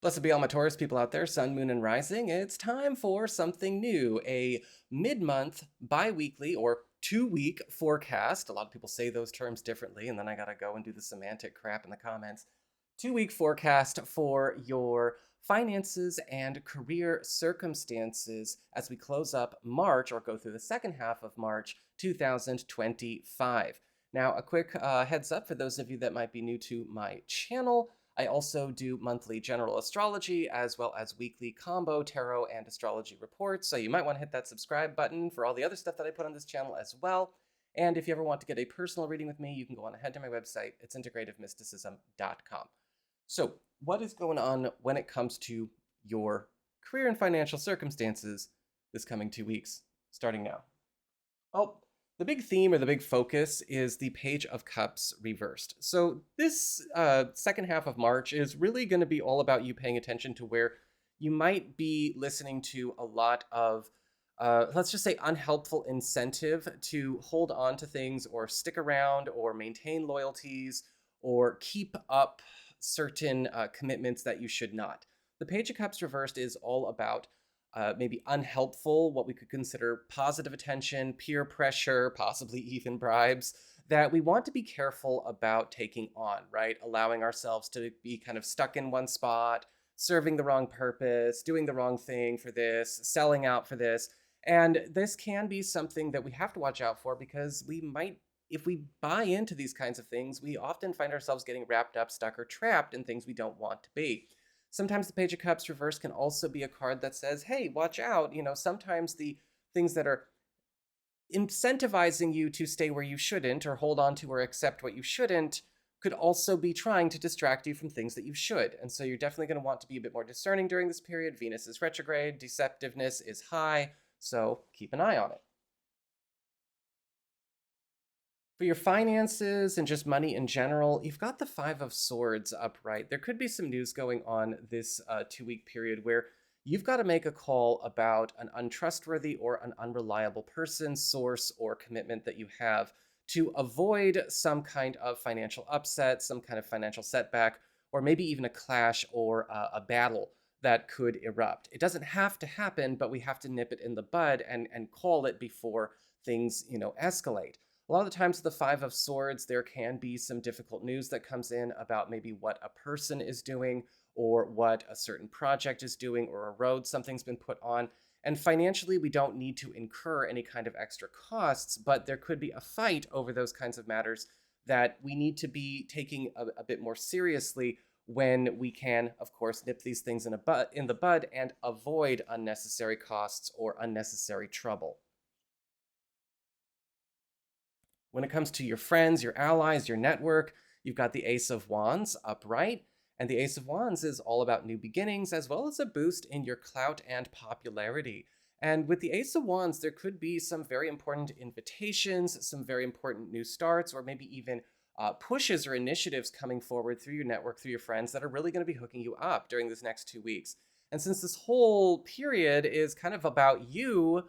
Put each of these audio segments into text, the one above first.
Blessed be all my Taurus people out there, Sun, Moon, and Rising. It's time for something new, a mid-month, bi-weekly, or 2-week forecast. A lot of people say those terms differently, and then I gotta go and do the semantic crap in the comments. 2-week forecast for your finances and career circumstances as we close up March, or go through the second half of March 2025. Now, a quick heads up for those of you that might be new to my channel. I also do monthly general astrology as well as weekly combo tarot and astrology reports. So you might want to hit that subscribe button for all the other stuff that I put on this channel as well. And if you ever want to get a personal reading with me, you can go on ahead to my website. It's integrativemysticism.com. So what is going on when it comes to your career and financial circumstances this coming 2 weeks, starting now? Oh, the big theme or the big focus is the Page of Cups reversed. So this second half of March is really going to be all about you paying attention to where you might be listening to a lot of, let's just say, unhelpful incentive to hold on to things or stick around or maintain loyalties or keep up certain commitments that you should not. The Page of Cups reversed is all about maybe unhelpful, what we could consider positive attention, peer pressure, possibly even bribes, that we want to be careful about taking on, right? Allowing ourselves to be kind of stuck in one spot, serving the wrong purpose, doing the wrong thing for this, selling out for this. And this can be something that we have to watch out for because we might, if we buy into these kinds of things, we often find ourselves getting wrapped up, stuck, or trapped in things we don't want to be. Sometimes the Page of Cups reverse can also be a card that says, hey, watch out. You know, sometimes the things that are incentivizing you to stay where you shouldn't or hold on to or accept what you shouldn't could also be trying to distract you from things that you should. And so you're definitely going to want to be a bit more discerning during this period. Venus is retrograde, deceptiveness is high, so keep an eye on it. For your finances and just money in general, you've got the Five of Swords upright. There could be some news going on this 2-week period where you've got to make a call about an untrustworthy or an unreliable person, source, or commitment that you have to avoid some kind of financial upset, some kind of financial setback, or maybe even a clash or a battle that could erupt. It doesn't have to happen, but we have to nip it in the bud and call it before things, escalate. A lot of the times with the Five of Swords, there can be some difficult news that comes in about maybe what a person is doing or what a certain project is doing or a road something's been put on. And financially, we don't need to incur any kind of extra costs, but there could be a fight over those kinds of matters that we need to be taking a bit more seriously when we can, of course, nip these things in the bud and avoid unnecessary costs or unnecessary trouble. When it comes to your friends, your allies, your network, you've got the Ace of Wands upright. And the Ace of Wands is all about new beginnings, as well as a boost in your clout and popularity. And with the Ace of Wands, there could be some very important invitations, some very important new starts, or maybe even pushes or initiatives coming forward through your network, through your friends, that are really going to be hooking you up during this next 2 weeks. And since this whole period is kind of about you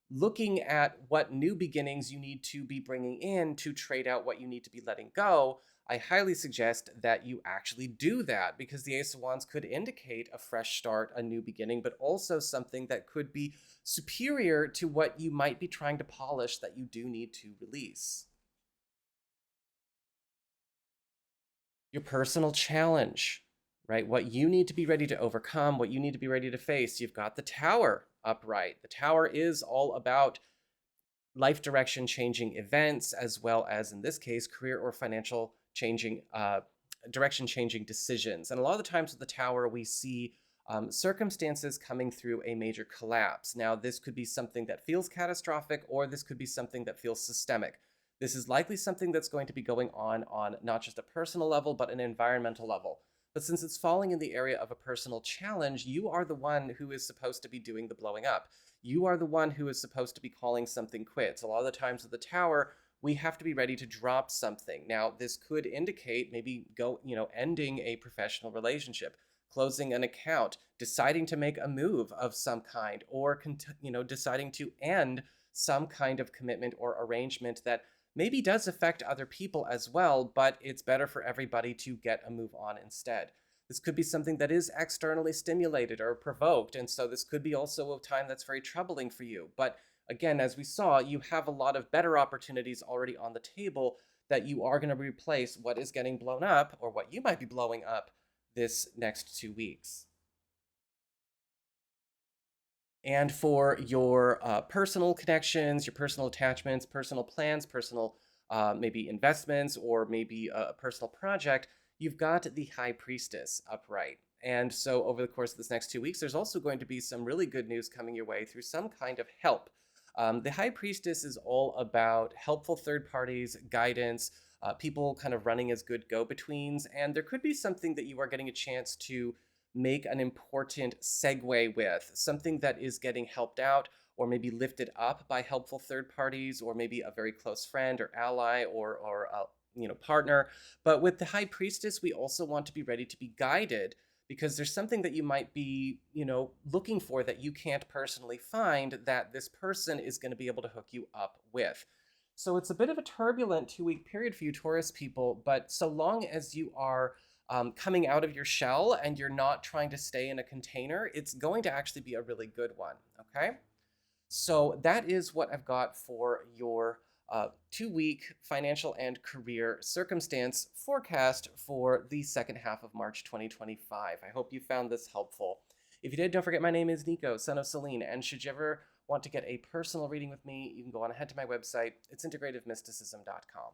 looking at what new beginnings you need to be bringing in to trade out what you need to be letting go, I highly suggest that you actually do that, because the Ace of Wands could indicate a fresh start, a new beginning, but also something that could be superior to what you might be trying to polish that you do need to release. Your personal challenge, right? What you need to be ready to overcome, what you need to be ready to face. You've got the Tower upright. The Tower is all about life direction changing events, as well as, in this case, career or financial changing, direction changing decisions. And a lot of the times with the Tower, we see circumstances coming through a major collapse. Now, this could be something that feels catastrophic, or this could be something that feels systemic. This is likely something that's going to be going on not just a personal level, but an environmental level. But since it's falling in the area of a personal challenge, you are the one who is supposed to be doing the blowing up. You are the one who is supposed to be calling something quits. A lot of the times with the Tower, we have to be ready to drop something. Now, this could indicate maybe ending a professional relationship, closing an account, deciding to make a move of some kind, or deciding to end some kind of commitment or arrangement that maybe does affect other people as well, but it's better for everybody to get a move on instead. This could be something that is externally stimulated or provoked. And so this could be also a time that's very troubling for you. But again, as we saw, you have a lot of better opportunities already on the table that you are going to replace what is getting blown up or what you might be blowing up this next 2 weeks. And for your personal connections, your personal attachments, personal plans, personal maybe investments, or maybe a personal project, you've got the High Priestess upright. And so over the course of this next 2 weeks, there's also going to be some really good news coming your way through some kind of help. The High Priestess is all about helpful third parties, guidance, people kind of running as good go-betweens, and there could be something that you are getting a chance to make an important segue with, something that is getting helped out or maybe lifted up by helpful third parties, or maybe a very close friend or ally or partner. But with the High Priestess, we also want to be ready to be guided, because there's something that you might be, looking for that you can't personally find, that this person is going to be able to hook you up with. So it's a bit of a turbulent 2-week period for you Taurus people, but so long as you are coming out of your shell and you're not trying to stay in a container, it's going to actually be a really good one, okay? So that is what I've got for your 2-week financial and career circumstance forecast for the second half of March 2025. I hope you found this helpful. If you did, don't forget my name is Nico, Son of Selene, and should you ever want to get a personal reading with me, you can go on ahead to my website. It's integrativemysticism.com.